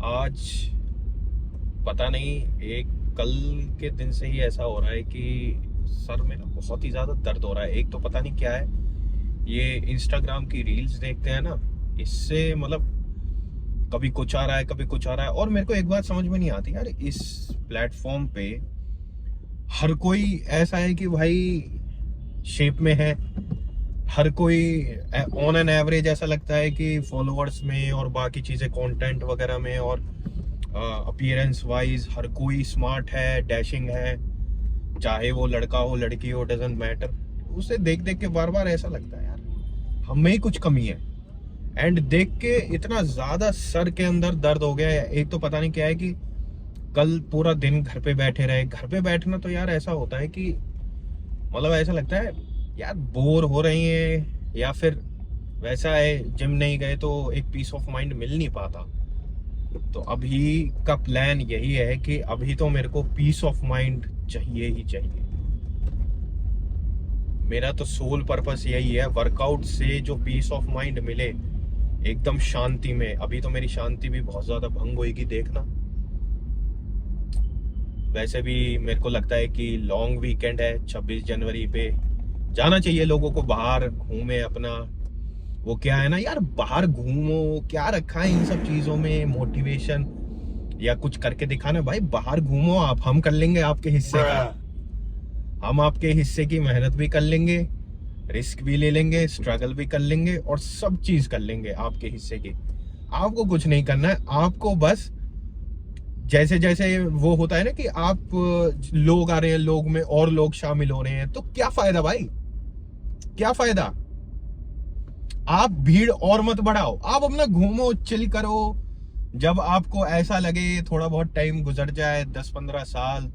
आज पता नहीं, एक कल के दिन से ही ऐसा हो रहा है कि सर में ना बहुत ही ज्यादा दर्द हो रहा है। एक तो पता नहीं क्या है, ये इंस्टाग्राम की रील्स देखते हैं ना, इससे मतलब कभी कुछ आ रहा है कभी कुछ आ रहा है। और मेरे को एक बात समझ में नहीं आती यार, इस प्लेटफॉर्म पे हर कोई ऐसा है कि भाई शेप में है। हर कोई ऑन एन एवरेज ऐसा लगता है कि फॉलोअर्स में और बाकी चीजें कंटेंट वगैरह में और अपीयरेंस वाइज हर कोई स्मार्ट है, डैशिंग है, चाहे वो लड़का हो लड़की हो, डजेंट मैटर। उसे देख देख के बार बार ऐसा लगता है यार हमें ही कुछ कमी है। एंड देख के इतना ज्यादा सर के अंदर दर्द हो गया है। एक तो पता नहीं क्या है कि कल पूरा दिन घर पे बैठे रहे। घर पे बैठना तो यार ऐसा होता है कि मतलब ऐसा लगता है यार बोर हो रही है, या फिर वैसा है जिम नहीं गए तो एक पीस ऑफ माइंड मिल नहीं पाता। तो अभी का प्लान यही है कि अभी तो मेरे को पीस ऑफ माइंड चाहिए ही चाहिए। मेरा तो सोल पर्पस यही है, वर्कआउट से जो पीस ऑफ माइंड मिले एकदम शांति में। अभी तो मेरी शांति भी बहुत ज्यादा भंग होगी देखना। वैसे भी मेरे को लगता है कि लॉन्ग वीकेंड है, 26 जनवरी पे जाना चाहिए लोगों को, बाहर घूमे अपना। वो क्या है ना यार, बाहर घूमो, क्या रखा है इन सब चीजों में मोटिवेशन या कुछ करके दिखाना। भाई बाहर घूमो आप, हम कर लेंगे आपके हिस्से का। हम आपके हिस्से की मेहनत भी कर लेंगे, रिस्क भी ले लेंगे, स्ट्रगल भी कर लेंगे और सब चीज कर लेंगे आपके हिस्से की। आपको कुछ नहीं करना है, आपको बस जैसे जैसे वो होता है ना कि आप लोग आ रहे हैं, लोग में और लोग शामिल हो रहे हैं, तो क्या फायदा भाई, क्या फायदा। आप भीड़ और मत बढ़ाओ, आप अपना घूमो, चिल करो। जब आपको ऐसा लगे थोड़ा बहुत टाइम गुजर जाए, 10-15 साल,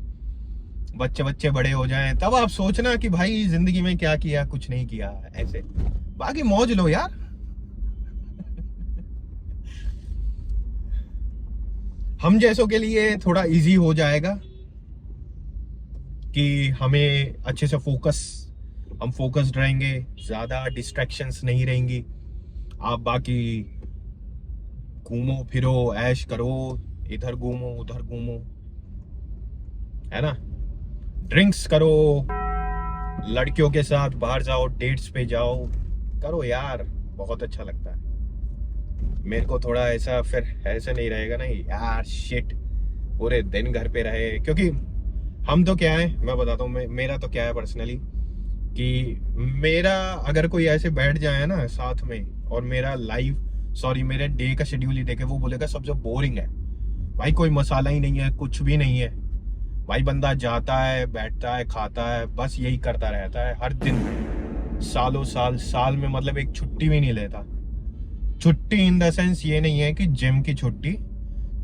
बच्चे बच्चे बड़े हो जाएं, तब आप सोचना कि भाई जिंदगी में क्या किया, कुछ नहीं किया। ऐसे बाकी मौज लो यार। हम जैसों के लिए थोड़ा इजी हो जाएगा कि हमें अच्छे से हम फोकस्ड रहेंगे, ज्यादा डिस्ट्रैक्शंस नहीं रहेंगी। आप बाकी घूमो फिरो, ऐश करो, इधर घूमो उधर घूमो, है ना। ड्रिंक्स करो, लड़कियों के साथ बाहर जाओ, डेट्स पे जाओ, करो यार, बहुत अच्छा लगता है। मेरे को थोड़ा ऐसा फिर ऐसे नहीं रहेगा ना यार, शिट पूरे दिन घर पे रहे। क्योंकि हम तो क्या है, मैं बताता हूँ, मेरा तो क्या है पर्सनली कि मेरा अगर कोई ऐसे बैठ जाए ना साथ में और मेरा मेरे डे का शेड्यूल ही देखे, वो बोलेगा सबसे बोरिंग है भाई, कोई मसाला ही नहीं है, कुछ भी नहीं है भाई। बंदा जाता है, बैठता है, खाता है, बस यही करता रहता है हर दिन, सालों साल में मतलब एक छुट्टी भी नहीं लेता। छुट्टी इन द सेंस ये नहीं है कि जिम की छुट्टी,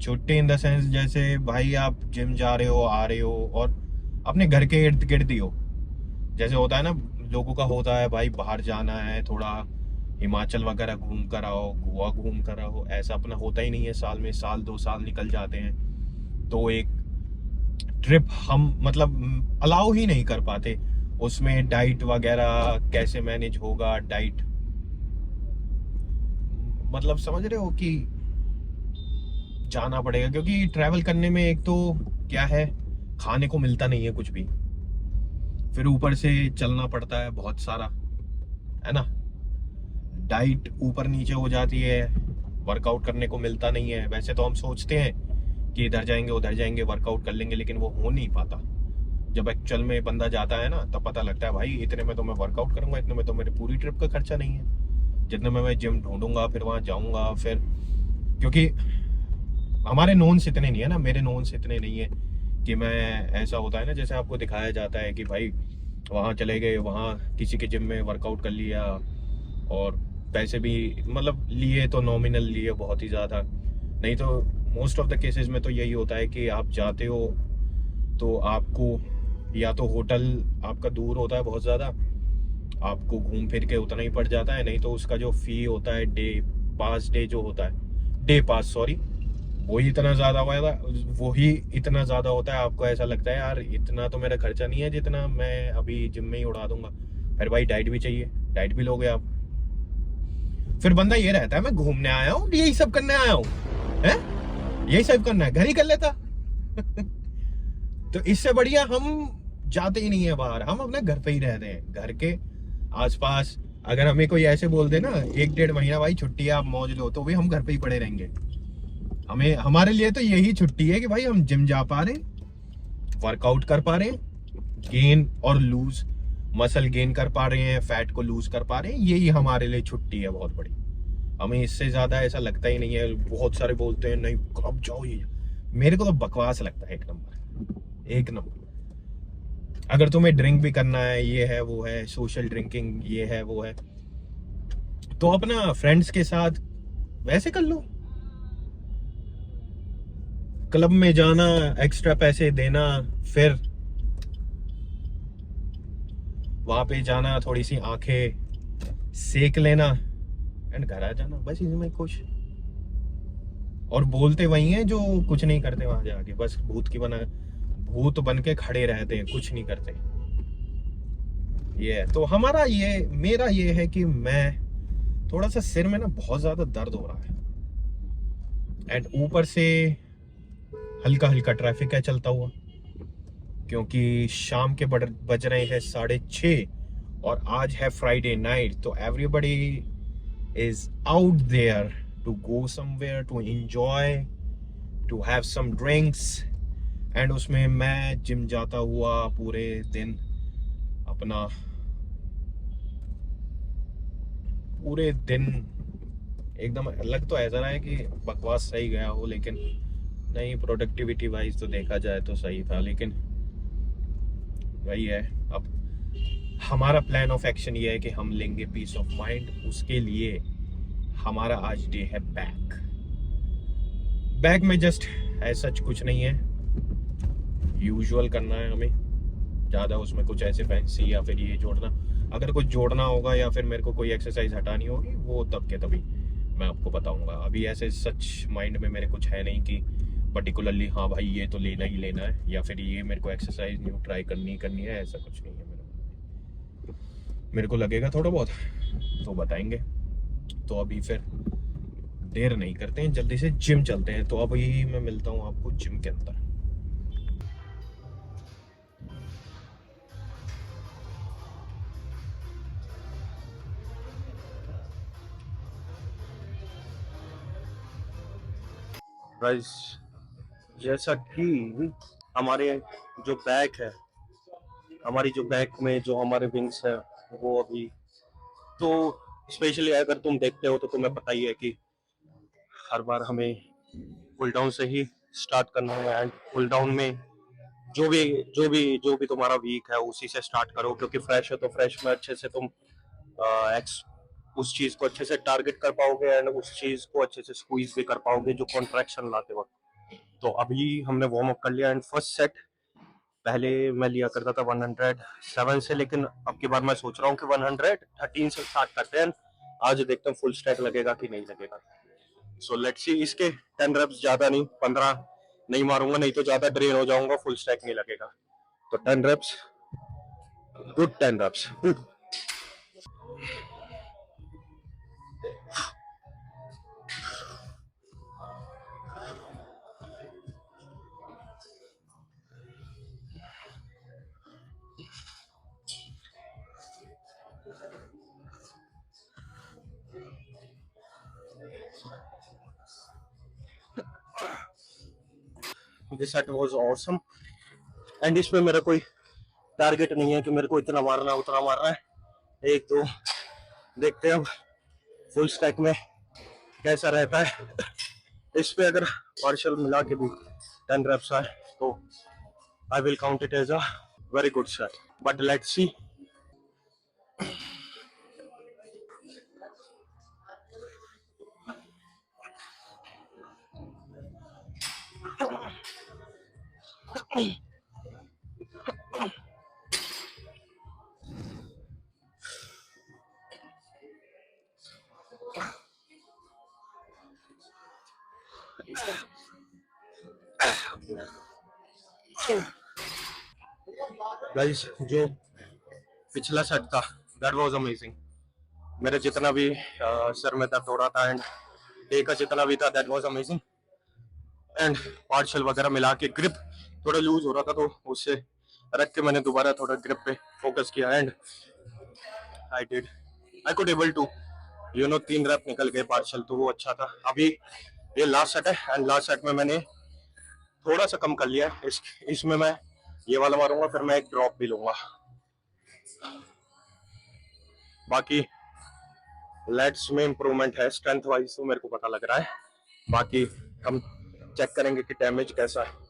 छुट्टी इन द सेंस जैसे भाई आप जिम जा रहे हो, आ रहे हो और अपने घर के इर्द गिर्द ही हो। जैसे होता है ना लोगों का, होता है भाई बाहर जाना है, थोड़ा हिमाचल वगैरह घूम कर आओ, गोवा घूम कर आओ। ऐसा अपना होता ही नहीं है, साल में 1-2 साल निकल जाते हैं, तो एक ट्रिप हम मतलब अलाउ ही नहीं कर पाते। उसमें डाइट वगैरह कैसे मैनेज होगा, डाइट मतलब समझ रहे हो कि जाना पड़ेगा। क्योंकि ट्रैवल करने में एक तो क्या है, खाने को मिलता नहीं है कुछ भी, फिर ऊपर से चलना पड़ता है बहुत सारा, है ना। डाइट ऊपर नीचे हो जाती है, वर्कआउट करने को मिलता नहीं है। वैसे तो हम सोचते हैं कि इधर जाएंगे उधर जाएंगे वर्कआउट कर लेंगे, लेकिन वो हो नहीं पाता। जब एक्चुअल में बंदा जाता है ना, तब पता लगता है भाई इतने में तो मैं वर्कआउट करूंगा, इतने में तो मेरे पूरी ट्रिप का खर्चा नहीं है। जितने में मैं जिम ढूंढूंगा, फिर वहां जाऊंगा, फिर क्योंकि हमारे नोन्स इतने नहीं है ना, मेरे नोन्स इतने नहीं है कि मैं, ऐसा होता है ना जैसे आपको दिखाया जाता है कि भाई वहाँ चले गए, वहाँ किसी के जिम में वर्कआउट कर लिया और पैसे भी मतलब लिए तो नॉमिनल लिए, बहुत ही ज़्यादा नहीं। तो मोस्ट ऑफ द केसेस में तो यही होता है कि आप जाते हो तो आपको या तो होटल आपका दूर होता है बहुत ज़्यादा, आपको घूम फिर के उतना ही पड़ जाता है, नहीं तो उसका जो फी होता है डे जो होता है, डे पास सॉरी, वही इतना ज़्यादा होता है, वही इतना ज़्यादा होता है। आपको ऐसा लगता है यार इतना तो मेरा खर्चा नहीं है जितना मैं अभी जिम में ही उड़ा दूंगा। फिर भाई डाइट भी चाहिए, डाइट भी लोगे आप। फिर बंदा ये रहता है मैं घूमने आया हूँ, यही सब करने आया हूँ, है यही सब करना है, घर ही कर लेता। तो इससे बढ़िया हम जाते ही नहीं है बाहर, हम अपने घर पे ही रहते हैं, घर के आसपास। अगर हमें कोई ऐसे बोल दे ना 1-1.5 महीना भाई छुट्टी है आप मौज लो, तो भी हम घर पे ही पड़े रहेंगे। हमें, हमारे लिए तो यही छुट्टी है कि भाई हम जिम जा पा रहे, वर्कआउट कर पा रहे, गेन और लूज, मसल गेन कर पा रहे हैं, फैट को लूज कर पा रहे हैं, यही हमारे लिए छुट्टी है बहुत बड़ी। हमें इससे ज्यादा ऐसा लगता ही नहीं है। बहुत सारे बोलते हैं नहीं कब जाओ ये, मेरे को तो बकवास लगता है एक नंबर, एक नंबर। अगर तुम्हें ड्रिंक भी करना है, ये है वो है, सोशल ड्रिंकिंग ये है वो है, तो अपना फ्रेंड्स के साथ वैसे कर लो। क्लब में जाना, एक्स्ट्रा पैसे देना, फिर वहां पे जाना, थोड़ी सी आंखें सेक लेना एंड घर आ जाना, बस इसी में खुश। और बोलते वही हैं जो कुछ नहीं करते वहां जाके, बस भूत बन के खड़े रहते हैं, कुछ नहीं करते। ये है तो हमारा, ये मेरा ये है कि मैं थोड़ा सा सिर में ना बहुत ज्यादा दर्द हो रहा है, एंड ऊपर से हल्का हल्का ट्रैफिक है चलता हुआ, क्योंकि शाम के बज रहे हैं 6:30 और आज है फ्राइडे नाइट, तो everybody is out there to go somewhere to enjoy, to have some drinks. And उसमें मैं जिम जाता हुआ पूरे दिन अपना, पूरे दिन एकदम, लग तो ऐसा रहा है कि बकवास सही गया हो, लेकिन नहीं, प्रोडक्टिविटी वाइज तो देखा जाए तो सही था, लेकिन वही है। अब हमारा प्लान ऑफ एक्शन ये है कि हम लेंगे पीस ऑफ माइंड, उसके लिए हमारा आज डे है बैक में जस्ट ऐसा कुछ नहीं है, यूजुअल करना है हमें, ज़्यादा उसमें कुछ ऐसे फैंसी या फिर ये जोड़ना, अगर कुछ जोड़ना होगा या फिर मेरे को कोई एक्सरसाइज हटानी होगी वो तब के तभी मैं आपको बताऊंगा। अभी ऐसे सच माइंड में मेरे कुछ है नहीं कि पर्टिकुलरली हाँ भाई ये तो लेना ही लेना है, या फिर ये मेरे को एक्सरसाइज न्यू ट्राई करनी है, ऐसा कुछ नहीं है मेरे को लगेगा थोड़ा बहुत तो बताएंगे। तो अभी फिर देर नहीं करते हैं, जल्दी से जिम चलते हैं। तो अभी मैं मिलता हूँ आपको जिम के अंदर। गाइस, जैसा कि हमारे जो बैक है, हमारी जो बैक में जो हमारे विंग्स है, वो अभी तो स्पेशली अगर तुम देखते हो तो तुम्हें पता ही है कि हर बार हमें पुल डाउन से ही स्टार्ट करना है, एंड पुल डाउन में जो भी तुम्हारा वीक है उसी से स्टार्ट करो, क्योंकि फ्रेश है तो फ्रेश में अच्छे से तुम उस चीज को अच्छे से टारगेट कर पाओगे, एंड उस चीज को अच्छे से स्क्वीज भी कर पाओगे जो कॉन्ट्रैक्शन लाते वक्त। तो अभी हमने वार्म अप कर लिया, एंड फर्स्ट सेट पहले मैं लिया करता था 107 से, लेकिन अब की बार मैं सोच रहा हूँ कि 113 से स्टार्ट करते हैं। आज देखते हैं फुल स्टैक लगेगा कि नहीं लगेगा। So let's see. इसके 10 रेप्स, ज्यादा नहीं, 15 नहीं मारूंगा, नहीं तो ज्यादा ड्रेन हो जाऊंगा, फुल स्टैक नहीं लगेगा। तो 10 reps, good 10 reps. This set was awesome, and इसमें मेरा कोई टारगेट नहीं है कि मेरे को इतना मारना है उतना मारना है। एक दो देखते हैं अब फुल स्टैक में कैसा रहता है। इस पे अगर पार्शियल मिला के भी 10 रेप्स आए तो I will count it as a very good set, but let's see. Guys, जो पिछला सेट था दैट वाज अमेजिंग। मेरे जितना भी सर में दर्द हो रहा था, एंड डे का जितना भी था that was amazing. And partial वगैरह मिला के ग्रिप थोड़ा लूज हो रहा था, तो उससे रख के मैंने दोबारा थोड़ा ग्रिप पे फोकस किया and I could able to 3 rep निकल गए पार्शल, तो वो अच्छा था। अभी ये लास्ट सेट है एंड लास्ट सेट में मैंने थोड़ा सा कम कर लिया है। इसमें मैं ये वाला मारूंगा, फिर मैं एक ड्रॉप भी लूंगा। बाकी लेट्स में इंप्रूवमेंट है स्ट्रेंथ वाइज, तो मेरे को पता लग रहा है। बाकी हम चेक करेंगे कि डैमेज कैसा है।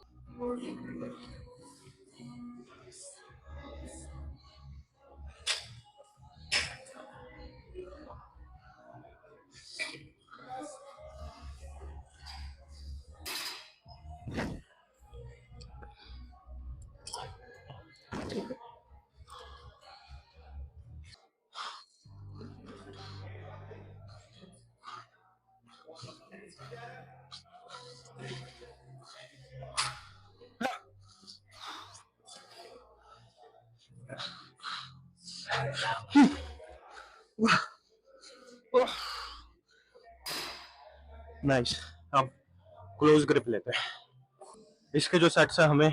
नाइस, अब क्लोज ग्रिप लेते हैं। इसके जो सेट्स है हमें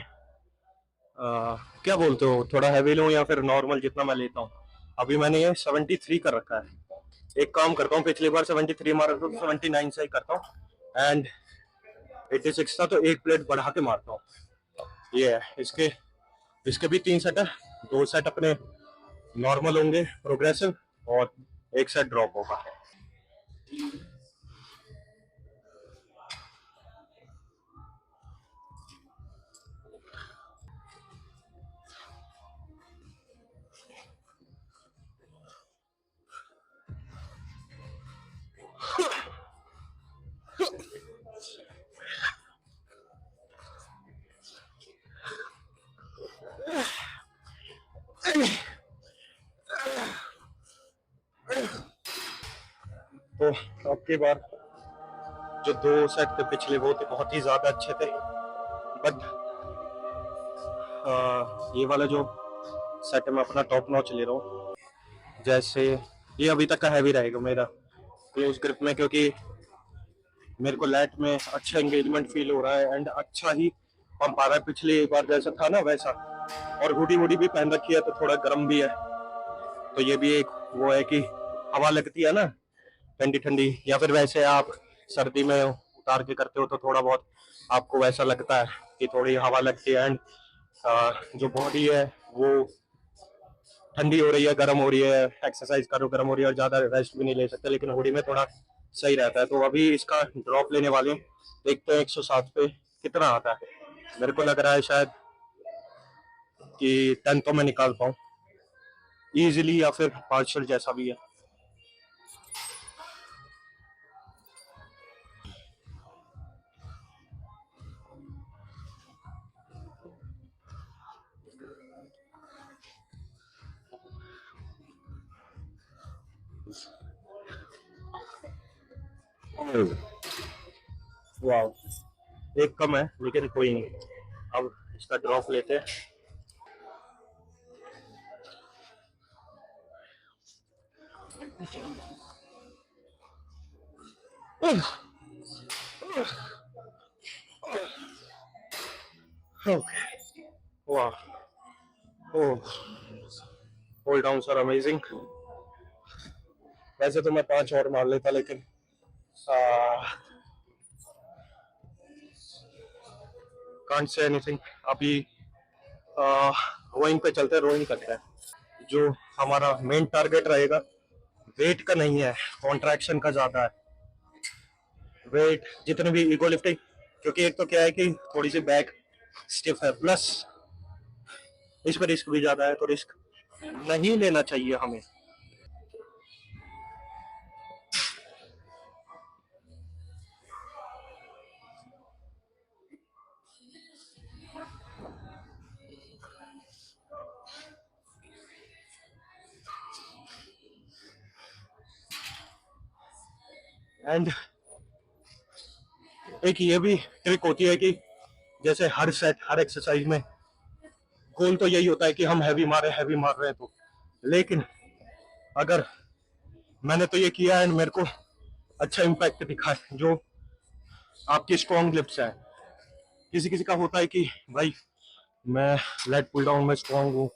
क्या बोलते हो, थोड़ा हैवी लूं या फिर नॉर्मल जितना मैं लेता हूँ? अभी मैंने ये 73 कर रखा है। एक काम करता हूँ, पिछली बार 73 मारा था तो 79 से ही करता हूँ एंड 86 था तो एक प्लेट बढ़ा के मारता हूँ। ये है इसके भी 3 सेट है। 2 सेट अपने नॉर्मल होंगे प्रोग्रेसिव और एक सेट ड्रॉप होगा। तो अब की बार जो 2 सेट थे पिछले वो तो बहुत ही ज्यादा अच्छे थे, बट ये वाला जो सेट मैं अपना टॉप नॉच ले रहा हूँ। जैसे ये अभी तक का हैवी रहेगा मेरा क्लोज ग्रिप में, क्योंकि मेरे को लैट में अच्छा एंगेजमेंट फील हो रहा है एंड अच्छा ही पंप आ रहा है। पिछली बार जैसा था ना वैसा, और हुडी वुडी भी पहन रखी है तो थोड़ा गर्म भी है, तो ये भी एक वो है कि हवा लगती है ना ठंडी ठंडी, या फिर वैसे आप सर्दी में उतार के करते हो तो थोड़ा बहुत आपको वैसा लगता है कि थोड़ी हवा लगती है एंड जो बॉडी है वो ठंडी हो रही है, गर्म हो रही है, एक्सरसाइज करो गर्म हो रही है और ज्यादा रेस्ट भी नहीं ले सकते, लेकिन हुडी में थोड़ा सही रहता है। तो अभी इसका ड्रॉप लेने वाले हैं, देखते हैं 107 पे कितना आता है। मेरे को लग रहा है शायद कि 10 तो मैं निकाल पाऊँ इजीली, या फिर पार्शियल जैसा भी है। वाह, एक कम है लेकिन कोई नहीं। अब इसका ड्रॉप लेते हैं। वाह, ओह, होल्ड डाउन सर, अमेजिंग। वैसे तो मैं 5 और मार लेता, लेकिन कांट से एनीथिंग। अभी रोइंग पे चलते हैं, रोइंग करते हैं। जो हमारा मेन टारगेट रहेगा वेट का नहीं है, कॉन्ट्रैक्शन का ज्यादा है। वेट जितने भी ईगो लिफ्टिंग, क्योंकि एक तो क्या है कि थोड़ी सी बैक स्टिफ है, प्लस इस पर रिस्क भी ज्यादा है, तो रिस्क नहीं लेना चाहिए हमें। एंड एक ये भी ट्रिक होती है कि जैसे हर सेट हर एक्सरसाइज में गोल तो यही होता है कि हम हैवी मार रहे हैं, तो लेकिन अगर मैंने तो ये किया है मेरे को अच्छा इम्पैक्ट दिखा है, जो आपकी स्ट्रॉन्ग लिप्स है किसी किसी का होता है कि भाई मैं लेट पुल डाउन में स्ट्रांग हूँ,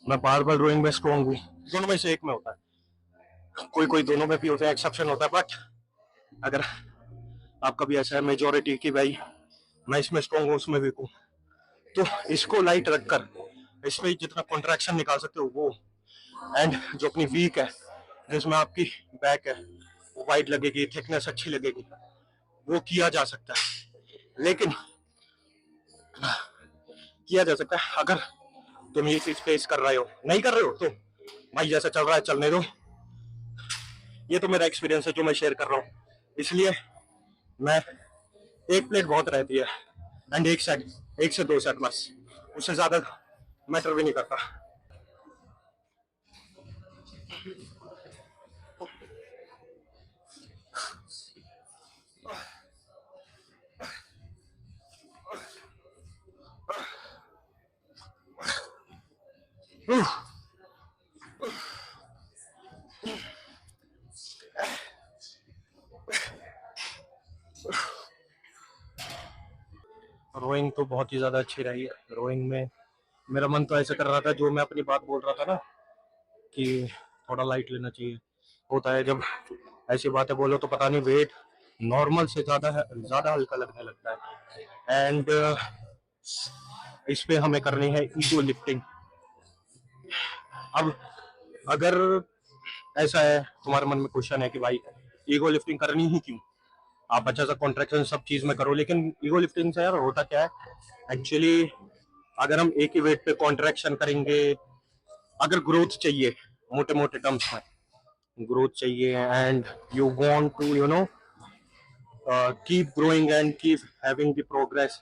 मैं बारबल रोइंग में स्ट्रांग हूँ, दोनों में से एक में होता है। कोई कोई दोनों में भी होता है, एक्सेप्शन होता है। बट अगर आपका भी ऐसा है मेजोरिटी की भाई मैं इसमें स्ट्रांग हूँ उसमें वीक हूँ, तो इसको लाइट रखकर इसमें जितना कॉन्ट्रैक्शन निकाल सकते हो वो, एंड जो अपनी वीक है जिसमें आपकी बैक है वो वाइड लगेगी, थिकनेस अच्छी लगेगी, वो किया जा सकता है। लेकिन किया जा सकता है अगर तुम ये चीज फेस कर रहे हो, नहीं कर रहे हो तो भाई जैसा चल रहा है चलने दो। ये तो मेरा एक्सपीरियंस है जो मैं शेयर कर रहा हूँ, इसलिए मैं एक प्लेट बहुत रहती है, एंड एक सेट, एक से दो सेट बस, उससे ज्यादा मैटर भी नहीं करता। रोइंग तो बहुत ही ज्यादा अच्छी रही है। रोइंग में मेरा मन तो ऐसे कर रहा था, जो मैं अपनी बात बोल रहा था ना कि थोड़ा लाइट लेना चाहिए, होता है जब ऐसी बातें बोलो तो पता नहीं वेट नॉर्मल से ज्यादा हल्का लगने लगता है। एंड इस पे हमें करनी है ईगो लिफ्टिंग। अब अगर ऐसा है तुम्हारे मन में क्वेश्चन है कि भाई ईगो लिफ्टिंग करनी ही क्यों, आप अच्छा सा कॉन्ट्रैक्शन सब चीज में करो, लेकिन ईगो लिफ्टिंग से यार होता क्या है एक्चुअली, अगर हम एक ही वेट पे कॉन्ट्रैक्शन करेंगे, अगर ग्रोथ चाहिए मोटे मोटे टर्म्स में ग्रोथ चाहिए, and you want to keep growing and keep having the progress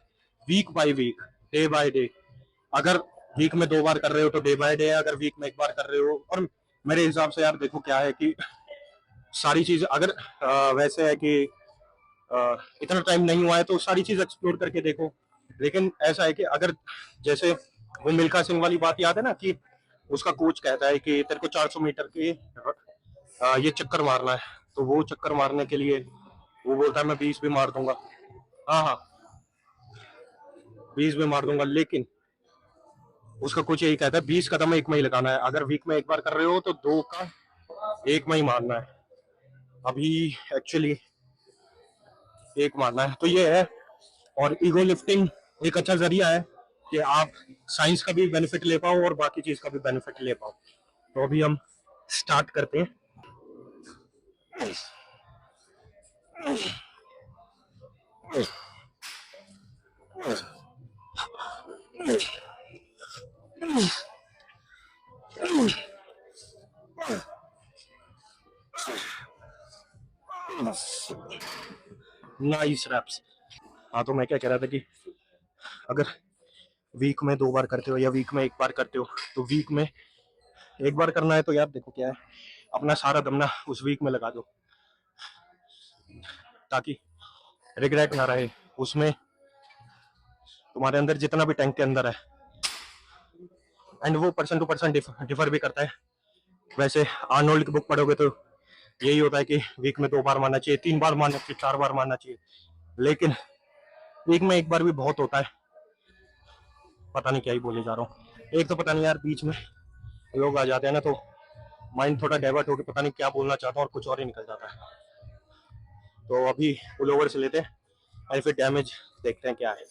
week by week, day by day. अगर वीक में 2 बार कर रहे हो तो डे बाय डे है, अगर वीक में 1 बार कर रहे हो, और मेरे हिसाब से यार देखो क्या है कि सारी चीज अगर वैसे है कि इतना टाइम नहीं हुआ है तो सारी चीज एक्सप्लोर करके देखो। लेकिन ऐसा है कि अगर जैसे वो मिल्खा सिंह वाली बात याद है ना कि उसका कोच कहता है कि तेरे को 400 मीटर के ये चक्कर मारना है, तो वो चक्कर मारने के लिए वो बोलता है मैं 20 भी मार दूंगा। हाँ हाँ, 20 भी मार दूंगा, लेकिन उसका कोच यही कहता है 20 कदम एक में ही लगाना है, अगर वीक में 1 बार कर रहे हो तो 2 का 1 में ही मारना है। अभी एक्चुअली 1 मारना है, तो ये है। और ईगो लिफ्टिंग एक अच्छा जरिया है कि आप साइंस का भी बेनिफिट ले पाओ और बाकी चीज का भी बेनिफिट ले पाओ। तो अभी हम स्टार्ट करते हैं। Nice reps. हाँ, तो मैं क्या कह रहा था कि अगर वीक में 2 बार करते हो या वीक में 1 बार करते हो, तो वीक में 1 बार करना है तो यार देखो क्या है, अपना सारा दम ना उस वीक में लगा दो ताकि रिग्रेट ना रहे उसमें। तुम्हारे अंदर जितना भी टैंक के अंदर है, एंड वो पर्सन टू पर्सन डिफर भी करता है। वैसे आर्नोल्ड की बुक पढ़ोगे तो यही होता है कि वीक में 2 बार मारना चाहिए, 3 बार मारना चाहिए, 4 बार मारना चाहिए, लेकिन वीक में 1 बार भी बहुत होता है। पता नहीं क्या ही बोले जा रहा हूँ, एक तो पता नहीं यार बीच में लोग आ जाते हैं ना, तो माइंड थोड़ा डाइवर्ट होकर पता नहीं क्या बोलना चाहता हूँ और कुछ और ही निकल जाता है। तो अभी पुल ओवर से लेते हैं और फिर डैमेज देखते हैं क्या है।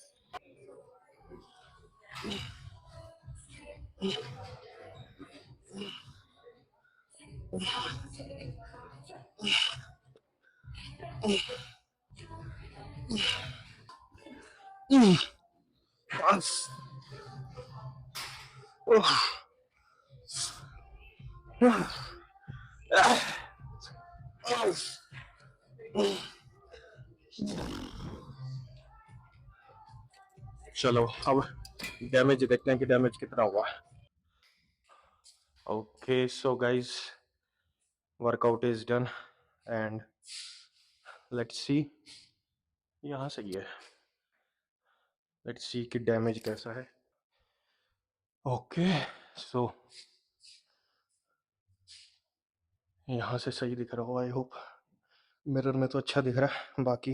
चलो अब डैमेज देखते हैं कि डैमेज कितना हुआ। Okay so guys, workout is done and let's see, यहाँ सही है, लेट्स सी कि डैमेज कैसा है। ओके सो यहाँ से सही दिख रहा हो, आई होप। मिरर में तो अच्छा दिख रहा है, बाकी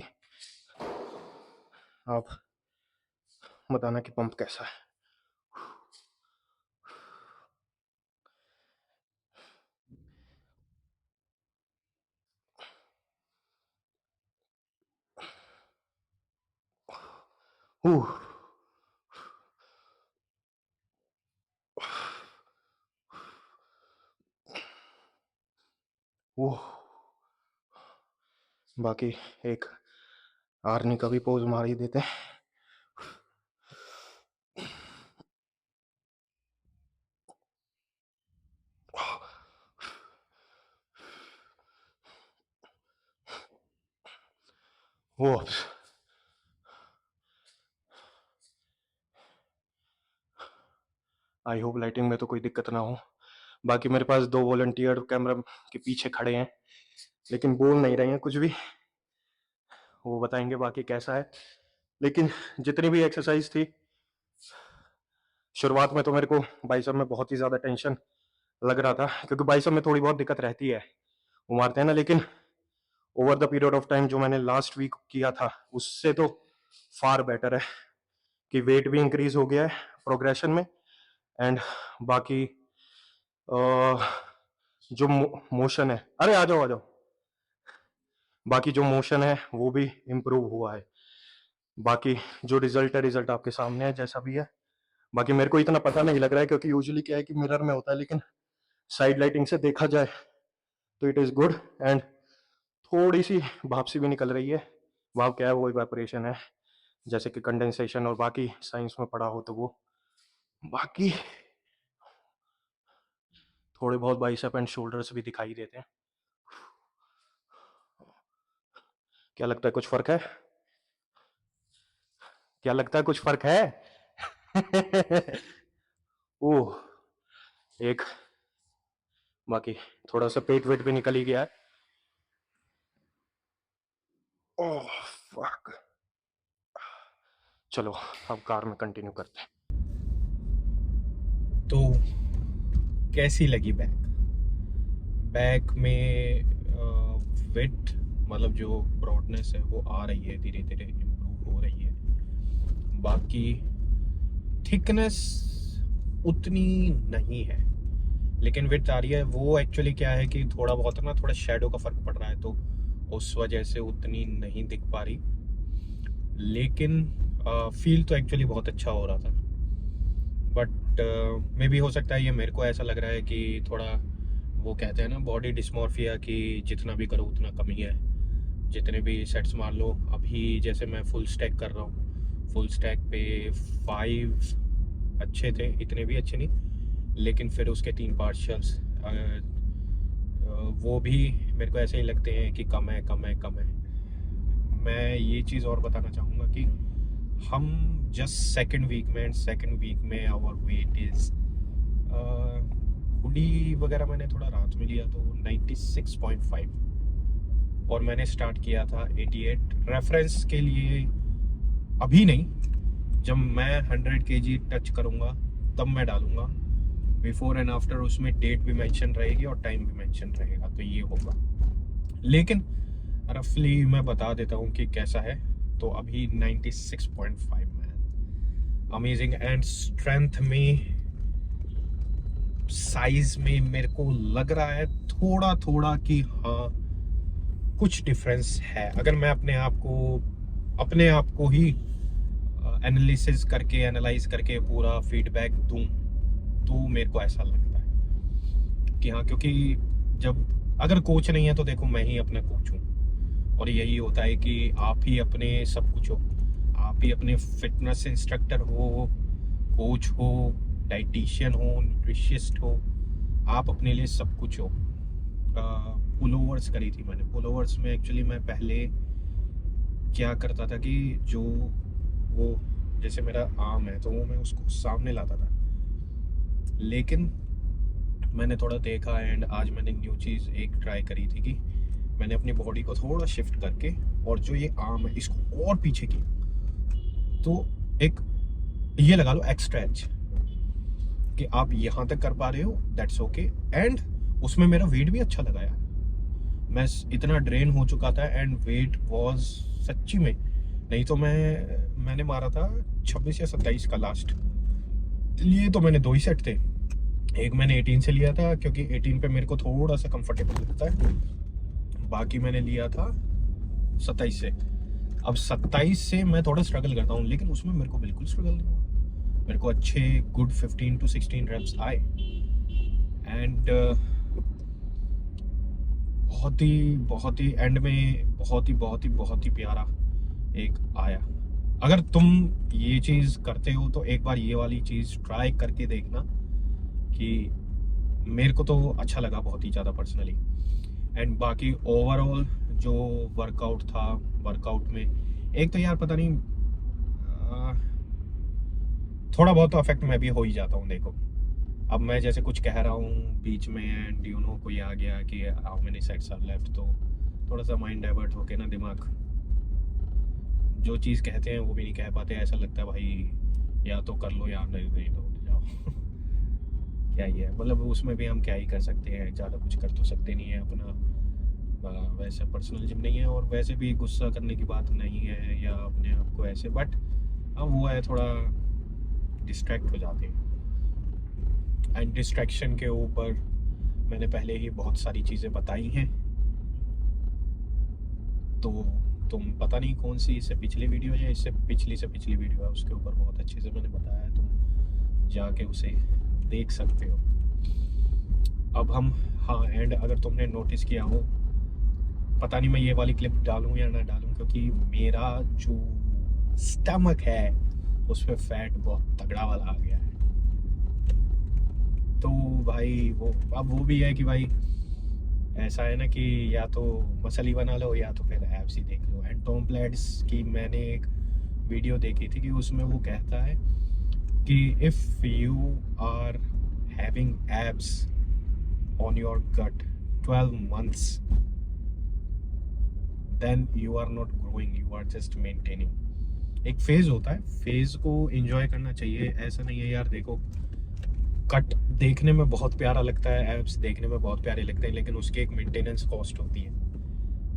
आप बताना कि पंप कैसा है। वो बाकी एक आर्मी का भी पोज मार ही देते हैं। वो आई होप लाइटिंग में तो कोई दिक्कत ना हो। बाकी मेरे पास 2 वॉलंटियर कैमरा के पीछे खड़े हैं, लेकिन बोल नहीं रहे हैं कुछ भी, वो बताएंगे बाकी कैसा है। लेकिन जितनी भी एक्सरसाइज थी, शुरुआत में तो मेरे को बाइसेप में बहुत ही ज़्यादा टेंशन लग रहा था, क्योंकि बाइसेप में थोड़ी बहुत दिक्कत रहती है, वो मारते हैं ना। लेकिन over the period of time जो मैंने लास्ट वीक किया था, उससे तो फार बेटर है कि वेट भी इंक्रीज हो गया है प्रोग्रेशन में, एंड बाकी जो मोशन है, अरे आ जाओ आ जाओ, बाकी जो मोशन है वो भी इम्प्रूव हुआ है। बाकी जो रिजल्ट है, रिजल्ट आपके सामने है जैसा भी है। बाकी मेरे को इतना पता नहीं लग रहा है, क्योंकि यूजुअली क्या है कि मिरर में होता है, लेकिन साइड लाइटिंग से देखा जाए तो इट इज़ गुड। एंड थोड़ी सी भाप सी भी निकल रही है। भाप क्या है, वो इवेपोरेशन है, जैसे कि कंडेंसेशन, और बाकी साइंस में पढ़ा हो तो वो। बाकी थोड़े बहुत बाइसेप एंड शोल्डर्स भी दिखाई देते हैं। क्या लगता है कुछ फर्क है? क्या लगता है कुछ फर्क है? ओह, एक बाकी थोड़ा सा पेट वेट भी निकल ही गया है। ओह फक, चलो अब कार में कंटिन्यू करते हैं। तो कैसी लगी बैक? बैक में विड्थ, मतलब जो ब्रॉडनेस है वो आ रही है, धीरे धीरे इम्प्रूव हो रही है। बाकी थिकनेस उतनी नहीं है, लेकिन विड्थ आ रही है। वो एक्चुअली क्या है कि थोड़ा बहुत ना, थोड़ा शेडो का फर्क पड़ रहा है, तो उस वजह से उतनी नहीं दिख पा रही। लेकिन फील तो एक्चुअली बहुत अच्छा हो रहा था। बट मे भी हो सकता है, ये मेरे को ऐसा लग रहा है कि थोड़ा, वो कहते हैं ना बॉडी डिस्मॉर्फिया, कि जितना भी करो उतना कम ही है, जितने भी सेट्स मार लो। अभी जैसे मैं फुल स्टैक कर रहा हूँ, फुल स्टैक पे 5 अच्छे थे, इतने भी अच्छे नहीं, लेकिन फिर उसके 3 पार्शियल्स वो भी मेरे को ऐसे ही लगते हैं कि कम है कम है कम है। मैं ये चीज़ और बताना चाहूँगा कि हम जस्ट सेकंड वीक में आवर वेट इज़, हुडी वगैरह मैंने थोड़ा रात में लिया तो 96.5, और मैंने स्टार्ट किया था 88। रेफरेंस के लिए अभी नहीं, जब मैं 100 kg टच करूँगा तब मैं डालूँगा बिफोर एंड आफ्टर, उसमें डेट भी मेंशन रहेगी और टाइम भी मेंशन रहेगा, तो ये होगा। लेकिन रफली मैं बता देता हूँ कि कैसा है। तो अभी 96.5 मैन, अमेजिंग। एंड स्ट्रेंथ में, साइज में मेरे को लग रहा है थोड़ा थोड़ा कि हाँ कुछ डिफरेंस है। अगर मैं अपने आप को ही एनालाइज करके पूरा फीडबैक दूं, तो मेरे को ऐसा लगता है कि हाँ, क्योंकि जब अगर कोच नहीं है तो देखो मैं ही अपना कोच हूँ, और यही होता है कि आप ही अपने सब कुछ हो। आप ही अपने फिटनेस इंस्ट्रक्टर हो, कोच हो, डाइटिशियन हो, न्यूट्रिशियस्ट हो, आप अपने लिए सब कुछ हो। पुलोवर्स करी थी मैंने। पुलोवर्स में एक्चुअली मैं पहले क्या करता था कि जो वो जैसे मेरा आर्म है तो वो मैं उसको सामने लाता था, लेकिन मैंने थोड़ा देखा एंड आज मैंने न्यू चीज़ एक ट्राई करी थी कि मैंने अपनी बॉडी को थोड़ा शिफ्ट करके, और जो ये आर्म है इसको और पीछे किया, तो एक ये लगा लो एक्स्ट्रा एज कि आप यहाँ तक कर पा रहे हो, दैट्स ओके। एंड उसमें मेरा वेट भी अच्छा लगा यार, मैं इतना ड्रेन हो चुका था एंड वेट वाज सच्ची में नहीं तो मैंने मारा था 26 या 27 का लास्ट। लिए तो मैंने 2 ही सेट थे। एक मैंने 18 से लिया था क्योंकि 18 पे मेरे को थोड़ा सा कंफर्टेबल लगता है। बाकी मैंने लिया था 27 से। अब 27 से मैं थोड़ा स्ट्रगल करता हूँ, लेकिन उसमें मेरे को बिल्कुल स्ट्रगल नहीं हुआ। मेरे को अच्छे गुड 15 to 16 रेप्स आए एंड बहुत ही एंड में बहुत ही प्यारा एक आया। अगर तुम ये चीज़ करते हो तो एक बार ये वाली चीज़ ट्राई करके देखना कि मेरे को तो अच्छा लगा बहुत ही ज़्यादा पर्सनली। एंड बाकी ओवरऑल जो वर्कआउट में एक तो यार पता नहीं थोड़ा बहुत तो अफेक्ट मैं भी हो ही जाता हूँ। देखो अब मैं जैसे कुछ कह रहा हूँ बीच में एंड कोई आ गया कि how many sets are left, तो थोड़ा सा माइंड डाइवर्ट होके ना दिमाग जो चीज़ कहते हैं वो भी नहीं कह पाते। ऐसा लगता है भाई या तो कर लो या नहीं तो उठ जाओ। क्या ही है, मतलब उसमें भी हम क्या ही कर सकते हैं, ज़्यादा कुछ कर तो सकते नहीं है। अपना वैसे पर्सनल जिम नहीं है और वैसे भी गुस्सा करने की बात नहीं है या अपने आप को ऐसे, बट अब वो है थोड़ा डिस्ट्रैक्ट हो जाते हैं। एंड डिस्ट्रैक्शन के ऊपर मैंने पहले ही बहुत सारी चीज़ें बताई हैं, तो तुम पता नहीं कौन सी इससे पिछली वीडियो या इससे पिछली वीडियो है, उसके ऊपर बहुत अच्छे से मैंने बताया है, तुम जाके उसे देख सकते हो। अब हम हाँ, एंड अगर तुमने नोटिस किया हो, पता नहीं मैं ये वाली क्लिप डालूं या ना डालूं, क्योंकि मेरा जो स्टमक है उस पर फैट बहुत तगड़ा वाला आ गया है। तो भाई वो भी है कि भाई ऐसा है ना कि या तो मसल ही बना लो या तो फिर एब्स ही देख लो। एंड टॉम प्लेट्स की मैंने एक वीडियो देखी थी कि उसमें वो कहता है कि if you are having abs on your gut 12 months then you are not growing, you are just maintaining. एक फेज होता है, फेज को एंजॉय करना चाहिए। ऐसा नहीं है यार, देखो कट देखने में बहुत प्यारा लगता है, एब्स देखने में बहुत प्यारे लगते हैं, लेकिन उसकी एक मेंटेनेंस कॉस्ट होती है,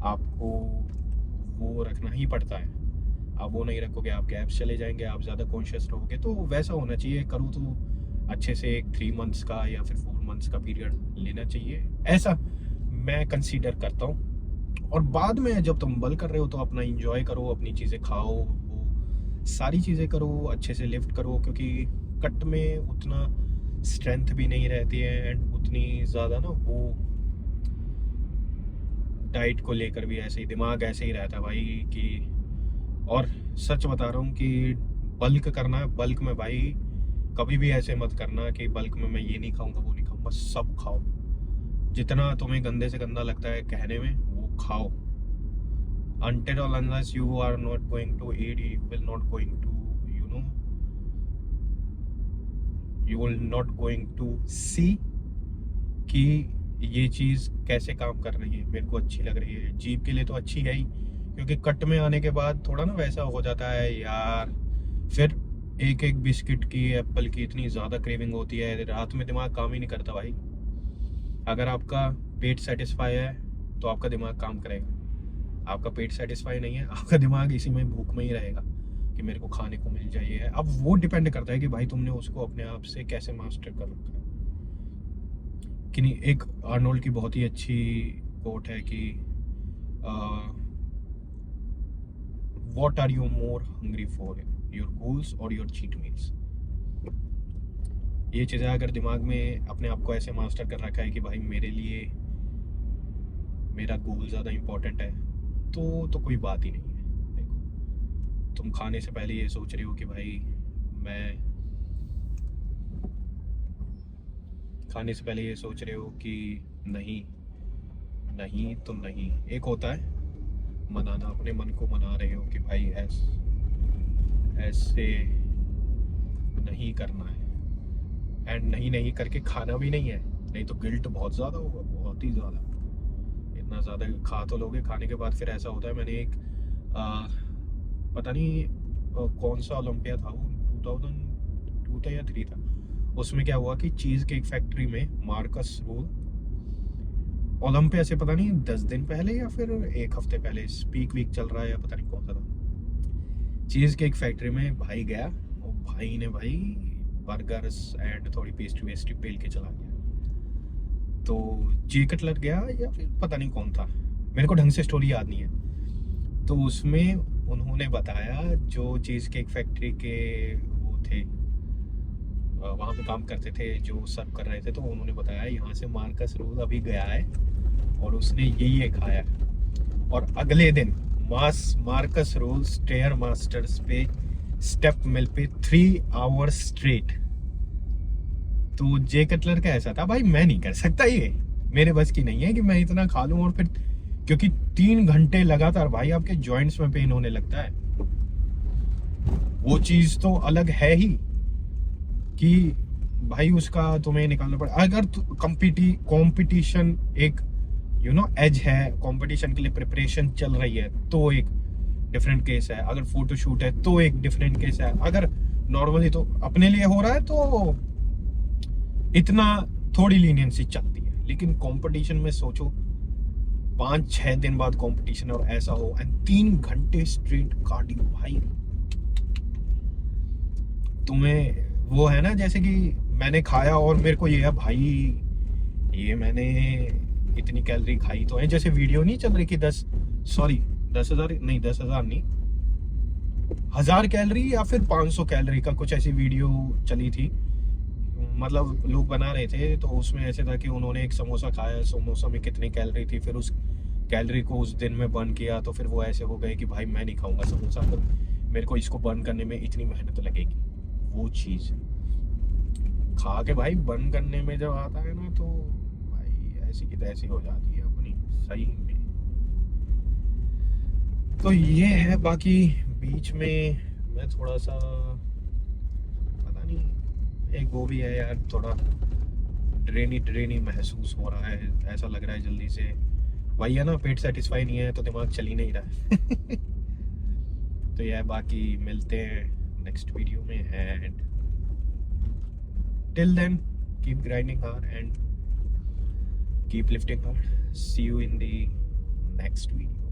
आपको वो रखना ही पड़ता है। आप वो नहीं रखोगे आपके एब्स चले जाएंगे, आप ज़्यादा कॉन्शियस रहोगे। तो वैसा होना चाहिए, करो तो अच्छे से एक 3 months का या फिर 4 months का पीरियड लेना चाहिए, ऐसा मैं कंसीडर करता हूँ। और बाद में जब तुम बल कर रहे हो तो अपना इंजॉय करो, अपनी चीज़ें खाओ, वो सारी चीज़ें करो, अच्छे से लिफ्ट करो, क्योंकि कट में उतना स्ट्रेंथ भी नहीं रहती है एंड उतनी ज़्यादा ना वो डाइट को लेकर भी ऐसे ही दिमाग ऐसे ही रहता है भाई कि। और सच बता रहा हूँ कि बल्क करना है, बल्क में भाई कभी भी ऐसे मत करना कि बल्क में मैं ये नहीं खाऊंगा वो नहीं खाऊंगा, सब खाओ। जितना तुम्हें गंदे से गंदा लगता है कहने में वो खाओ। Until or unless you are not going to eat, you will not going to you will not going to see कि ये चीज़ कैसे काम कर रही है, मेरे को अच्छी लग रही है। जीभ के लिए तो अच्छी है ही, क्योंकि कट में आने के बाद थोड़ा ना वैसा हो जाता है यार, फिर एक एक बिस्किट की, एप्पल की इतनी ज़्यादा क्रेविंग होती है, रात में दिमाग काम ही नहीं करता भाई। अगर आपका पेट सेटिस्फाई है तो आपका दिमाग काम करेगा, आपका पेट सेटिस्फाई नहीं है आपका दिमाग इसी में भूख में ही रहेगा कि मेरे को खाने को मिल जाइए। अब वो डिपेंड करता है कि भाई तुमने उसको अपने आप से कैसे मास्टर कर रखा है कि नहीं। एक आर्नोल्ड की बहुत ही अच्छी कोट है कि what are you more hungry for, your goals और योर चीट मील्स। ये चीज़ें अगर दिमाग में अपने आप को ऐसे मास्टर कर रखा है कि भाई मेरे लिए मेरा गोल ज़्यादा इम्पोर्टेंट है, तो कोई बात ही नहीं है। देखो तुम खाने से पहले ये सोच रहे हो कि भाई खाने से पहले ये सोच रहे हो कि नहीं नहीं तो नहीं। एक होता है मनाना, अपने मन को मना रहे हो कि भाई ऐसे नहीं करना है, एंड नहीं करके खाना भी नहीं है, नहीं तो गिल्ट बहुत ज़्यादा होगा, बहुत ही ज़्यादा। इतना ज़्यादा खा तो लोगे, खाने के बाद फिर ऐसा होता है। मैंने एक पता नहीं कौन सा ओलंपिया था वो, 2002 था या 3 था, उसमें क्या हुआ कि चीज़ केक फैक्ट्री में मार्कस रूल ओलंपिया से पता नहीं 10 दिन पहले या फिर 1 हफ्ते पहले, स्पीक वीक चल रहा है या पता नहीं कौन सा था, चीज केक फैक्ट्री में भाई गया और भाई ने भाई बर्गर्स एंड थोड़ी पेस्ट्री वेस्ट्री पेल के चला गया। तो जे कटलर गया या फिर पता नहीं कौन था, मेरे को ढंग से स्टोरी याद नहीं है। तो उसमें उन्होंने बताया जो चीज केक फैक्ट्री के वो थे, वहाँ पे काम करते थे, जो सर्व कर रहे थे, तो उन्होंने बताया यहाँ से मार्कस रोज अभी गया है और उसने ये खाया है। और अगले दिन मार्कस रोज स्टेयर मास्टर्स पे स्टेप मिल पे 3 आवर्स स्ट्रेट। तो जे कटलर का ऐसा था, भाई मैं नहीं कर सकता, ये मेरे बस की नहीं है कि मैं इतना खा लूं। और फिर क्योंकि 3 घंटे लगातार भाई आपके जॉइंट्स में पेन होने लगता है, वो चीज तो अलग है ही कि भाई उसका तुम्हें निकालना पड़े। अगर कंपटीशन एक एज है, कंपटीशन के लिए प्रिपरेशन चल रही है तो एक डिफरेंट केस है, अगर फोटोशूट है तो एक डिफरेंट केस है, अगर नॉर्मली तो अपने लिए हो रहा है तो इतना थोड़ी लीनियंसी चलती है। लेकिन कंपटीशन में सोचो 5-6 दिन बाद कंपटीशन और ऐसा हो, एंड 3 घंटे स्ट्रेट कार्डियो भाई। तुम्हें वो है ना, जैसे कि मैंने खाया और मेरे को ये है भाई, ये मैंने इतनी कैलोरी खाई तो है। जैसे वीडियो नहीं चल रही कि 10,000 नहीं, 10,000 नहीं, 1000 कैलोरी या फिर 500 कैलोरी का कुछ ऐसी वीडियो चली थी। मतलब लोग बना रहे थे, तो उसमें ऐसे था कि उन्होंने एक समोसा खाया, समोसा में कितनी कैलोरी थी, फिर उस कैलोरी को उस दिन में बर्न किया, तो फिर वो ऐसे हो गए कि भाई मैं नहीं खाऊंगा समोसा, तो मेरे को इसको बर्न करने में इतनी मेहनत लगेगी। वो चीज़ खा के भाई बर्न करने में जब आता है ना, तो भाई ऐसी की तैसी हो जाती है अपनी सही में। तो ये है। बाकी बीच में मैं थोड़ा सा पता नहीं, एक वो भी है यार, थोड़ा ड्रेनी महसूस हो रहा है, ऐसा लग रहा है जल्दी से भाई है ना, पेट सेटिस्फाई नहीं है तो दिमाग चल ही नहीं रहा है। तो यह बाकी मिलते हैं नेक्स्ट वीडियो में, and till then keep grinding hard and keep lifting hard. See you in the next video.